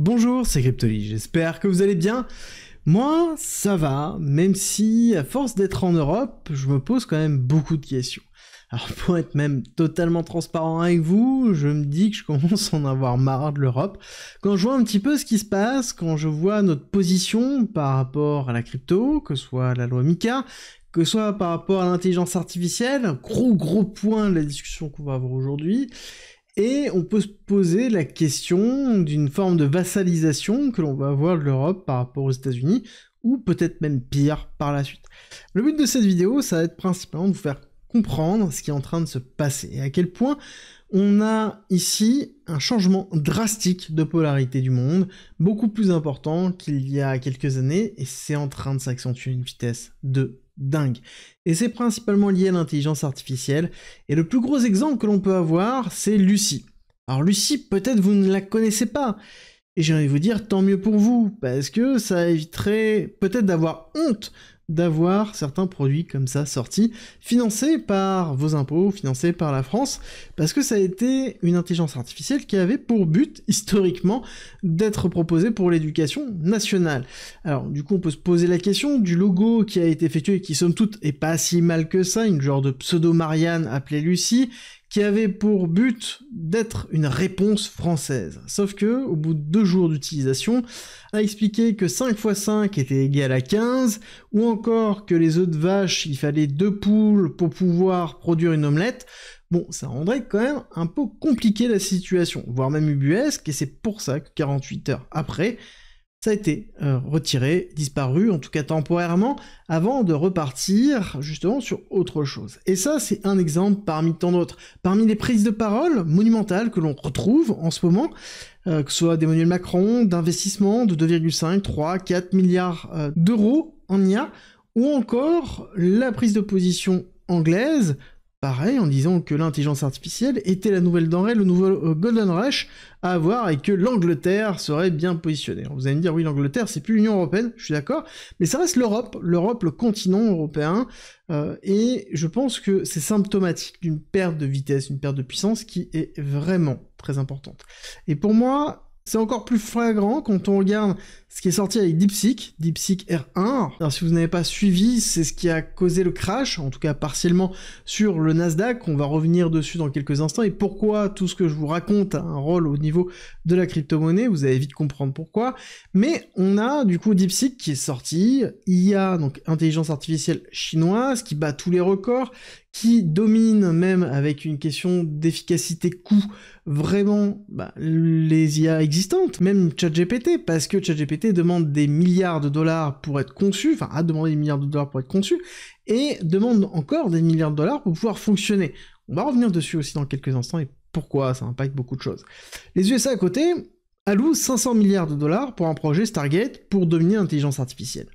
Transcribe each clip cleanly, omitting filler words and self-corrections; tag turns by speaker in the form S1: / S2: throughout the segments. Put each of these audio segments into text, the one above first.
S1: Bonjour, c'est Cryptoly, j'espère que vous allez bien. Moi, ça va, même si, à force d'être en Europe, je me pose quand même beaucoup de questions. Alors pour être même totalement transparent avec vous, je me dis que je commence à en avoir marre de l'Europe. Quand je vois un petit peu ce qui se passe, quand je vois notre position par rapport à la crypto, que ce soit la loi MiCA, que ce soit par rapport à l'intelligence artificielle, gros point de la discussion qu'on va avoir aujourd'hui, et on peut se poser la question d'une forme de vassalisation que l'on va avoir de l'Europe par rapport aux États-Unis, ou peut-être même pire par la suite. Le but de cette vidéo, ça va être principalement de vous faire comprendre ce qui est en train de se passer, et à quel point on a ici un changement drastique de polarité du monde, beaucoup plus important qu'il y a quelques années, et c'est en train de s'accentuer à une vitesse de dingue. Et c'est principalement lié à l'intelligence artificielle, et le plus gros exemple que l'on peut avoir, c'est Lucy. Alors Lucy, peut-être vous ne la connaissez pas, et j'ai envie de vous dire tant mieux pour vous, parce que ça éviterait peut-être d'avoir honte d'avoir certains produits comme ça sortis, financés par vos impôts, financés par la France, parce que ça a été une intelligence artificielle qui avait pour but, historiquement, d'être proposée pour l'éducation nationale. Alors, du coup, on peut se poser la question du logo qui a été effectué, qui somme toute est pas si mal que ça, une genre de pseudo-Marianne appelée Lucy, qui avait pour but d'être une réponse française. Sauf que, au bout de 2 jours d'utilisation, on a expliqué que 5 x 5 était égal à 15, ou encore que les œufs de vache, il fallait 2 poules pour pouvoir produire une omelette. Bon, ça rendrait quand même un peu compliqué la situation, voire même ubuesque, et c'est pour ça que 48 heures après, ça a été retiré, disparu, en tout cas temporairement, avant de repartir justement sur autre chose. Et ça, c'est un exemple parmi tant d'autres. Parmi les prises de parole monumentales que l'on retrouve en ce moment, que ce soit d'Emmanuel Macron, d'investissement de 2,5, 3, 4 milliards d'euros en IA, ou encore la prise de position anglaise, pareil, en disant que l'intelligence artificielle était la nouvelle denrée, le nouveau Golden Rush à avoir, et que l'Angleterre serait bien positionnée. Alors vous allez me dire, oui, l'Angleterre, c'est plus l'Union Européenne, je suis d'accord, mais ça reste l'Europe, le continent européen, et je pense que c'est symptomatique d'une perte de vitesse, une perte de puissance qui est vraiment très importante. Et pour moi, c'est encore plus flagrant quand on regarde ce qui est sorti avec DeepSeek R1. Alors si vous n'avez pas suivi, c'est ce qui a causé le crash, en tout cas partiellement sur le Nasdaq, on va revenir dessus dans quelques instants, et pourquoi tout ce que je vous raconte a un rôle au niveau de la crypto-monnaie, vous allez vite comprendre pourquoi. Mais on a du coup DeepSeek qui est sorti, IA, donc intelligence artificielle chinoise, qui bat tous les records, qui domine même avec une question d'efficacité coût vraiment les IA existantes, même ChatGPT, parce que ChatGPT demande des milliards de dollars pour être conçu, enfin a demandé des milliards de dollars pour être conçu, et demande encore des milliards de dollars pour pouvoir fonctionner. On va revenir dessus aussi dans quelques instants, et pourquoi ça impacte beaucoup de choses. Les USA à côté allouent 500 milliards de dollars pour un projet Stargate pour dominer l'intelligence artificielle.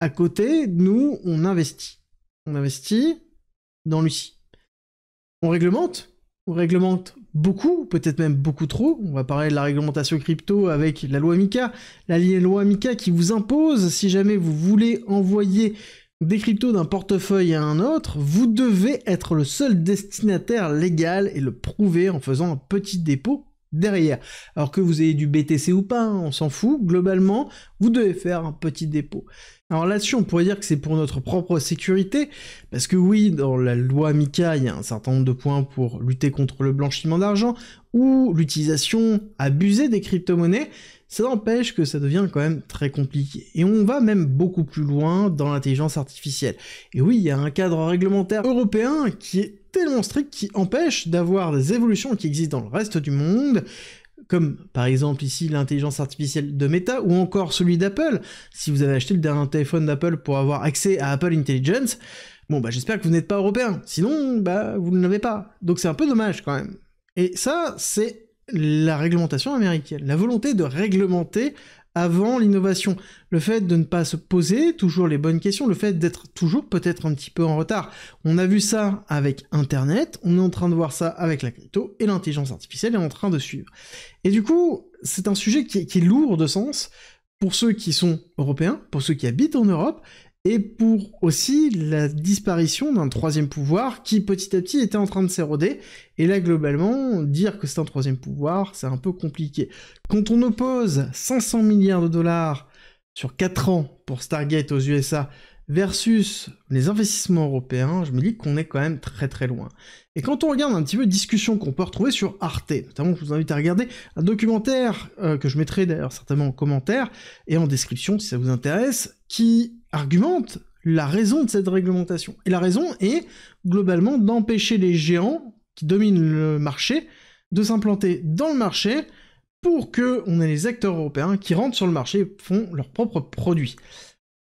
S1: À côté, nous, on investit. On investit dans Lucy. On réglemente beaucoup, peut-être même beaucoup trop. On va parler de la réglementation crypto avec la loi MiCA. La loi MiCA qui vous impose, si jamais vous voulez envoyer des cryptos d'un portefeuille à un autre, vous devez être le seul destinataire légal et le prouver en faisant un petit dépôt derrière. Alors que vous ayez du BTC ou pas, on s'en fout, globalement, vous devez faire un petit dépôt. Alors là-dessus, on pourrait dire que c'est pour notre propre sécurité, parce que oui, dans la loi MiCA, il y a un certain nombre de points pour lutter contre le blanchiment d'argent, ou l'utilisation abusée des crypto-monnaies, ça n'empêche que ça devient quand même très compliqué. Et on va même beaucoup plus loin dans l'intelligence artificielle. Et oui, il y a un cadre réglementaire européen qui est tellement strict qui empêche d'avoir des évolutions qui existent dans le reste du monde, comme par exemple ici l'intelligence artificielle de Meta, ou encore celui d'Apple. Si vous avez acheté le dernier téléphone d'Apple pour avoir accès à Apple Intelligence, bon j'espère que vous n'êtes pas européen, sinon vous ne l'avez pas. Donc c'est un peu dommage quand même. Et ça, c'est la réglementation américaine, la volonté de réglementer avant l'innovation, le fait de ne pas se poser toujours les bonnes questions, le fait d'être toujours peut-être un petit peu en retard. On a vu ça avec Internet, on est en train de voir ça avec la crypto, et l'intelligence artificielle est en train de suivre. Et du coup, c'est un sujet qui est lourd de sens pour ceux qui sont européens, pour ceux qui habitent en Europe, et pour aussi la disparition d'un troisième pouvoir qui petit à petit était en train de s'éroder, et là globalement, dire que c'est un troisième pouvoir, c'est un peu compliqué. Quand on oppose 500 milliards de dollars sur 4 ans pour Stargate aux USA versus les investissements européens, je me dis qu'on est quand même très très loin. Et quand on regarde un petit peu de discussion qu'on peut retrouver sur Arte, notamment je vous invite à regarder un documentaire que je mettrai d'ailleurs certainement en commentaire et en description si ça vous intéresse, qui argumente la raison de cette réglementation. Et la raison est globalement d'empêcher les géants qui dominent le marché de s'implanter dans le marché pour qu'on ait les acteurs européens qui rentrent sur le marché et font leurs propres produits.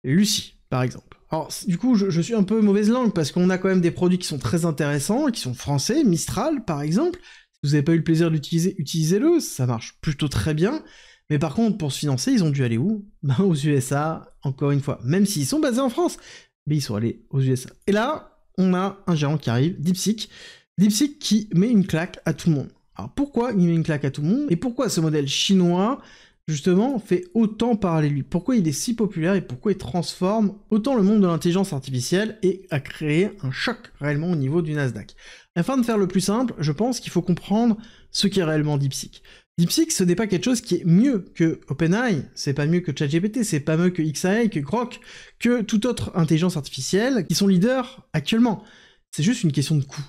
S1: Lucie, par exemple. Alors, du coup, je suis un peu mauvaise langue, parce qu'on a quand même des produits qui sont très intéressants, qui sont français, Mistral, par exemple. Si vous n'avez pas eu le plaisir d'utiliser, utilisez-le, ça marche plutôt très bien. Mais par contre, pour se financer, ils ont dû aller où? Ben, aux USA, encore une fois. Même s'ils sont basés en France, mais ils sont allés aux USA. Et là, on a un géant qui arrive, DeepSeek. DeepSeek qui met une claque à tout le monde. Alors pourquoi il met une claque à tout le monde? Et pourquoi ce modèle chinois justement, fait autant parler de lui? Pourquoi il est si populaire et pourquoi il transforme autant le monde de l'intelligence artificielle et a créé un choc réellement au niveau du Nasdaq? Afin de faire le plus simple, je pense qu'il faut comprendre ce qu'est réellement DeepSeek. DeepSeek, ce n'est pas quelque chose qui est mieux que OpenAI, c'est pas mieux que ChatGPT, c'est pas mieux que XAI, que Grok, que toute autre intelligence artificielle qui sont leaders actuellement. C'est juste une question de coût.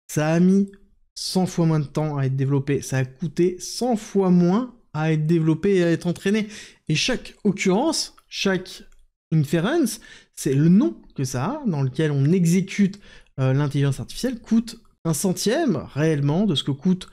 S1: Ça a mis 100 fois moins de temps à être développé, ça a coûté 100 fois moins à être développé et à être entraîné. Et chaque occurrence, chaque inference, c'est le nom que ça a, dans lequel on exécute l'intelligence artificielle, coûte 1/100 réellement de ce que coûte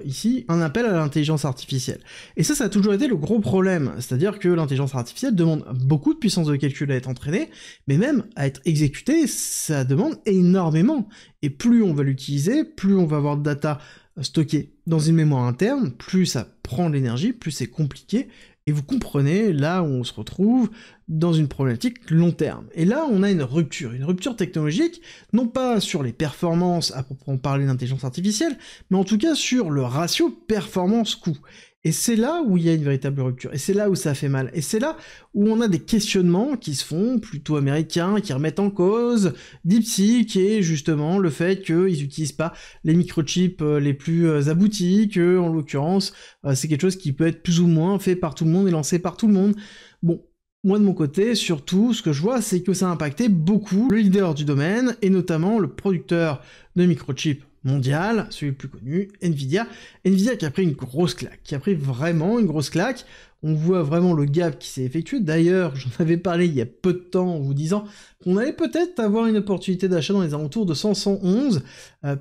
S1: ici un appel à l'intelligence artificielle. Et ça a toujours été le gros problème, c'est-à-dire que l'intelligence artificielle demande beaucoup de puissance de calcul à être entraînée, mais même à être exécutée, ça demande énormément. Et plus on va l'utiliser, plus on va avoir de data stockée dans une mémoire interne, plus ça prend de l'énergie, plus c'est compliqué, et vous comprenez là où on se retrouve dans une problématique long terme. Et là, on a une rupture technologique, non pas sur les performances à proprement parler d'intelligence artificielle, mais en tout cas sur le ratio performance-coût. Et c'est là où il y a une véritable rupture, et c'est là où ça fait mal, et c'est là où on a des questionnements qui se font plutôt américains, qui remettent en cause DeepSeek et justement le fait qu'ils n'utilisent pas les microchips les plus aboutis, que en l'occurrence c'est quelque chose qui peut être plus ou moins fait par tout le monde et lancé par tout le monde. Bon, moi de mon côté, surtout, ce que je vois, c'est que ça a impacté beaucoup le leader du domaine, et notamment le producteur de microchips mondial, celui le plus connu, Nvidia. Nvidia qui a pris une grosse claque, qui a pris vraiment une grosse claque. On voit vraiment le gap qui s'est effectué. D'ailleurs, j'en avais parlé il y a peu de temps en vous disant qu'on allait peut-être avoir une opportunité d'achat dans les alentours de 100-111,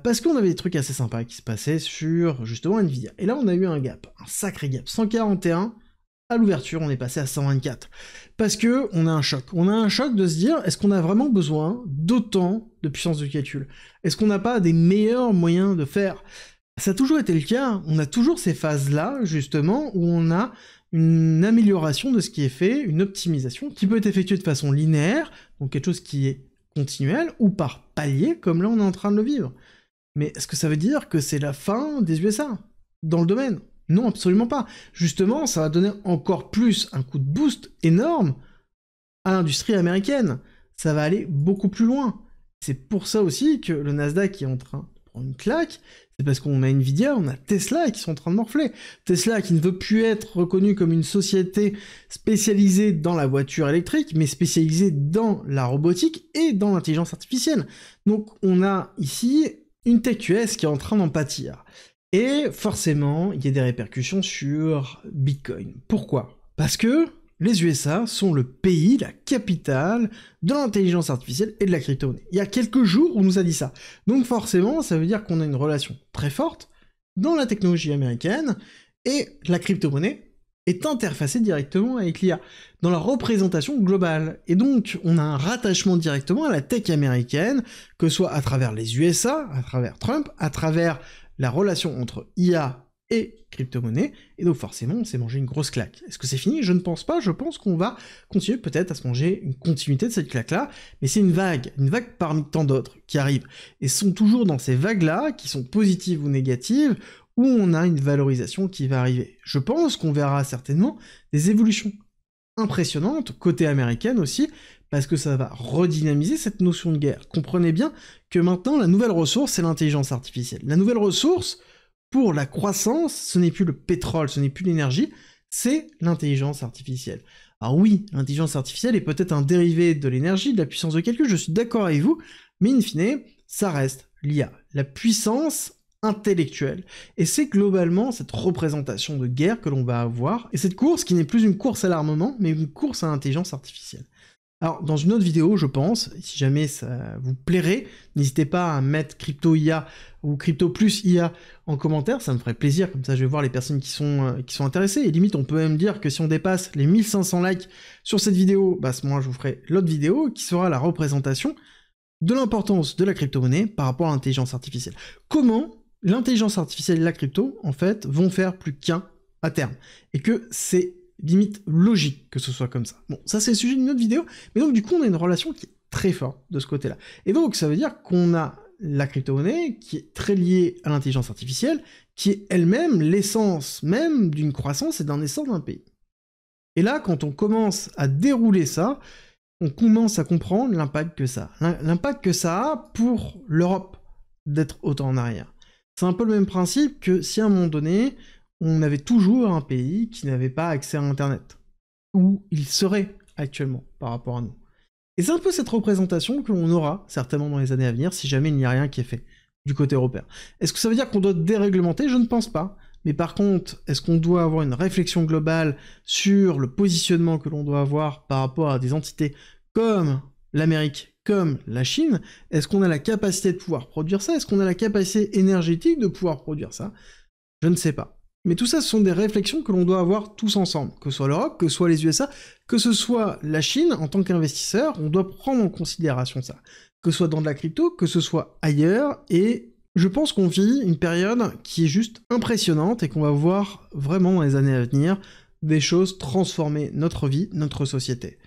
S1: parce qu'on avait des trucs assez sympas qui se passaient sur, justement, Nvidia. Et là, on a eu un gap, un sacré gap. 141, à l'ouverture, on est passé à 124. Parce que on a un choc. On a un choc de se dire, est-ce qu'on a vraiment besoin d'autant de puissance de calcul? Est-ce qu'on n'a pas des meilleurs moyens de faire? Ça a toujours été le cas. On a toujours ces phases-là, justement, où on a une amélioration de ce qui est fait, une optimisation qui peut être effectuée de façon linéaire, donc quelque chose qui est continuel, ou par palier, comme là on est en train de le vivre. Mais est-ce que ça veut dire que c'est la fin des USA dans le domaine? Non, absolument pas. Justement, ça va donner encore plus un coup de boost énorme à l'industrie américaine. Ça va aller beaucoup plus loin. C'est pour ça aussi que le Nasdaq est en train de prendre une claque. C'est parce qu'on a Nvidia, on a Tesla qui sont en train de morfler. Tesla qui ne veut plus être reconnue comme une société spécialisée dans la voiture électrique, mais spécialisée dans la robotique et dans l'intelligence artificielle. Donc on a ici une tech US qui est en train d'en pâtir. Et forcément, il y a des répercussions sur Bitcoin. Pourquoi? Parce que les USA sont le pays, la capitale de l'intelligence artificielle et de la crypto-monnaie. Il y a quelques jours, on nous a dit ça. Donc forcément, ça veut dire qu'on a une relation très forte dans la technologie américaine, et la crypto-monnaie est interfacée directement avec l'IA, dans la représentation globale. Et donc, on a un rattachement directement à la tech américaine, que ce soit à travers les USA, à travers Trump, à travers la relation entre IA et crypto-monnaie, et donc forcément on s'est mangé une grosse claque. Est-ce que c'est fini? Je ne pense pas, je pense qu'on va continuer peut-être à se manger une continuité de cette claque-là, mais c'est une vague parmi tant d'autres qui arrivent, et sont toujours dans ces vagues-là, qui sont positives ou négatives, où on a une valorisation qui va arriver. Je pense qu'on verra certainement des évolutions impressionnantes, côté américaine aussi, parce que ça va redynamiser cette notion de guerre. Comprenez bien que maintenant, la nouvelle ressource, c'est l'intelligence artificielle. La nouvelle ressource, pour la croissance, ce n'est plus le pétrole, ce n'est plus l'énergie, c'est l'intelligence artificielle. Alors oui, l'intelligence artificielle est peut-être un dérivé de l'énergie, de la puissance de calcul, je suis d'accord avec vous, mais in fine, ça reste l'IA, la puissance intellectuelle. Et c'est globalement cette représentation de guerre que l'on va avoir, et cette course qui n'est plus une course à l'armement, mais une course à l'intelligence artificielle. Alors, dans une autre vidéo, je pense, si jamais ça vous plairait, n'hésitez pas à mettre Crypto IA ou Crypto plus IA en commentaire, ça me ferait plaisir, comme ça je vais voir les personnes qui sont intéressées, et limite on peut même dire que si on dépasse les 1500 likes sur cette vidéo, bah à ce moment-là je vous ferai l'autre vidéo qui sera la représentation de l'importance de la crypto-monnaie par rapport à l'intelligence artificielle. Comment l'intelligence artificielle et la crypto, en fait, vont faire plus qu'un à terme, et que c'est limite logique que ce soit comme ça. Bon, ça c'est le sujet d'une autre vidéo, mais donc du coup on a une relation qui est très forte de ce côté-là. Et donc ça veut dire qu'on a la crypto-monnaie qui est très liée à l'intelligence artificielle, qui est elle-même l'essence même d'une croissance et d'un essor d'un pays. Et là, quand on commence à dérouler ça, on commence à comprendre l'impact que ça a. L'impact que ça a pour l'Europe d'être autant en arrière. C'est un peu le même principe que si à un moment donné, on avait toujours un pays qui n'avait pas accès à Internet, où il serait actuellement par rapport à nous. Et c'est un peu cette représentation que l'on aura certainement dans les années à venir, si jamais il n'y a rien qui est fait du côté européen. Est-ce que ça veut dire qu'on doit déréglementer? Je ne pense pas. Mais par contre, est-ce qu'on doit avoir une réflexion globale sur le positionnement que l'on doit avoir par rapport à des entités comme l'Amérique, comme la Chine? Est-ce qu'on a la capacité de pouvoir produire ça? Est-ce qu'on a la capacité énergétique de pouvoir produire ça? Je ne sais pas. Mais tout ça, ce sont des réflexions que l'on doit avoir tous ensemble, que ce soit l'Europe, que ce soit les USA, que ce soit la Chine, en tant qu'investisseur, on doit prendre en considération ça. Que ce soit dans de la crypto, que ce soit ailleurs, et je pense qu'on vit une période qui est juste impressionnante et qu'on va voir vraiment dans les années à venir des choses transformer notre vie, notre société.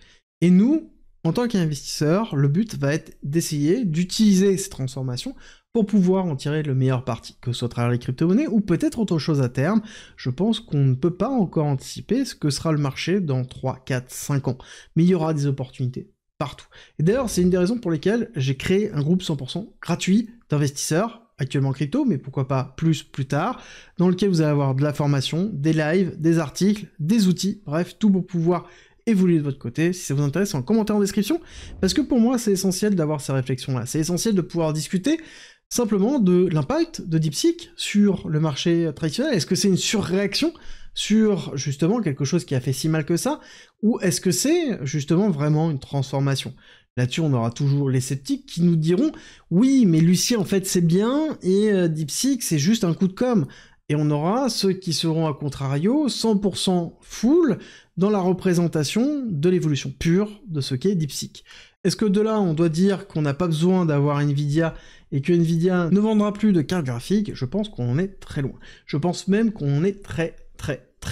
S1: Et nous, en tant qu'investisseurs, le but va être d'essayer d'utiliser ces transformations pour pouvoir en tirer le meilleur parti, que ce soit à travers les crypto-monnaies ou peut-être autre chose à terme. Je pense qu'on ne peut pas encore anticiper ce que sera le marché dans 3, 4, 5 ans. Mais il y aura des opportunités partout. Et d'ailleurs, c'est une des raisons pour lesquelles j'ai créé un groupe 100% gratuit d'investisseurs, actuellement en crypto, mais pourquoi pas plus tard, dans lequel vous allez avoir de la formation, des lives, des articles, des outils, bref, tout pour pouvoir évoluer de votre côté. Si ça vous intéresse, en commentaire en description, parce que pour moi, c'est essentiel d'avoir ces réflexions-là. C'est essentiel de pouvoir discuter simplement de l'impact de DeepSeek sur le marché traditionnel. Est-ce que c'est une surréaction sur justement quelque chose qui a fait si mal que ça, ou est-ce que c'est justement vraiment une transformation? Là-dessus, on aura toujours les sceptiques qui nous diront « Oui, mais Lucie, en fait, c'est bien, et DeepSeek, c'est juste un coup de com'. » Et on aura ceux qui seront à contrario, 100% full, dans la représentation de l'évolution pure de ce qu'est DeepSeek. Est-ce que de là, on doit dire qu'on n'a pas besoin d'avoir Nvidia et que Nvidia ne vendra plus de cartes graphiques? Je pense qu'on en est très loin. Je pense même qu'on est très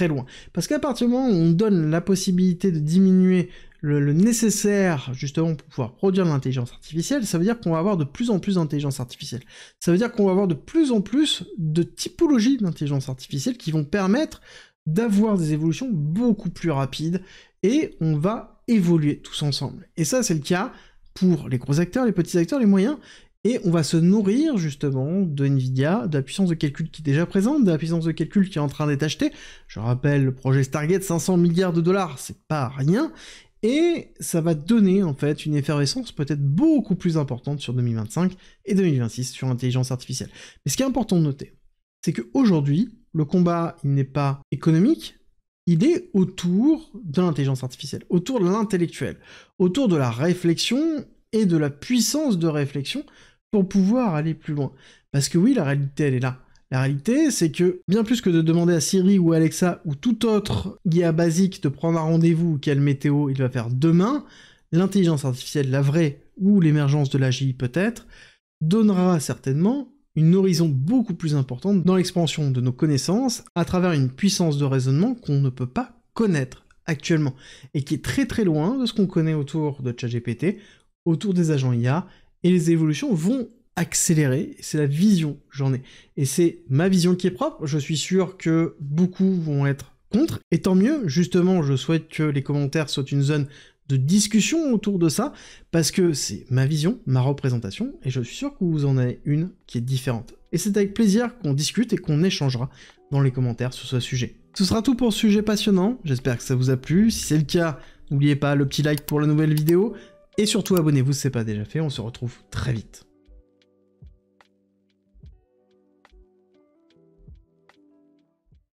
S1: loin. Parce qu'à partir du moment où on donne la possibilité de diminuer le nécessaire, justement, pour pouvoir produire de l'intelligence artificielle, ça veut dire qu'on va avoir de plus en plus d'intelligence artificielle. Ça veut dire qu'on va avoir de plus en plus de typologies d'intelligence artificielle qui vont permettre d'avoir des évolutions beaucoup plus rapides, et on va évoluer tous ensemble. Et ça, c'est le cas pour les gros acteurs, les petits acteurs, les moyens, et on va se nourrir justement de Nvidia, de la puissance de calcul qui est déjà présente, de la puissance de calcul qui est en train d'être achetée. Je rappelle, le projet Stargate, 500 milliards de dollars, c'est pas rien, et ça va donner en fait une effervescence peut-être beaucoup plus importante sur 2025 et 2026 sur l'intelligence artificielle. Mais ce qui est important de noter, c'est qu'aujourd'hui, le combat, il n'est pas économique, il est autour de l'intelligence artificielle, autour de l'intellectuel, autour de la réflexion et de la puissance de réflexion pour pouvoir aller plus loin. Parce que oui, la réalité, elle est là. La réalité, c'est que, bien plus que de demander à Siri ou Alexa ou tout autre guía basique de prendre un rendez-vous ou quelle météo il va faire demain, l'intelligence artificielle, la vraie, ou l'émergence de l'AGI peut-être, donnera certainement une horizon beaucoup plus importante dans l'expansion de nos connaissances à travers une puissance de raisonnement qu'on ne peut pas connaître actuellement, et qui est très loin de ce qu'on connaît autour de ChatGPT, autour des agents IA, et les évolutions vont accélérer, c'est la vision que j'en ai. Et c'est ma vision qui est propre, je suis sûr que beaucoup vont être contre, et tant mieux, justement, je souhaite que les commentaires soient une zone de discussion autour de ça, parce que c'est ma vision, ma représentation, et je suis sûr que vous en avez une qui est différente. Et c'est avec plaisir qu'on discute et qu'on échangera dans les commentaires sur ce sujet. Ce sera tout pour ce sujet passionnant, j'espère que ça vous a plu. Si c'est le cas, n'oubliez pas le petit like pour la nouvelle vidéo, et surtout abonnez-vous si ce n'est pas déjà fait, on se retrouve très vite.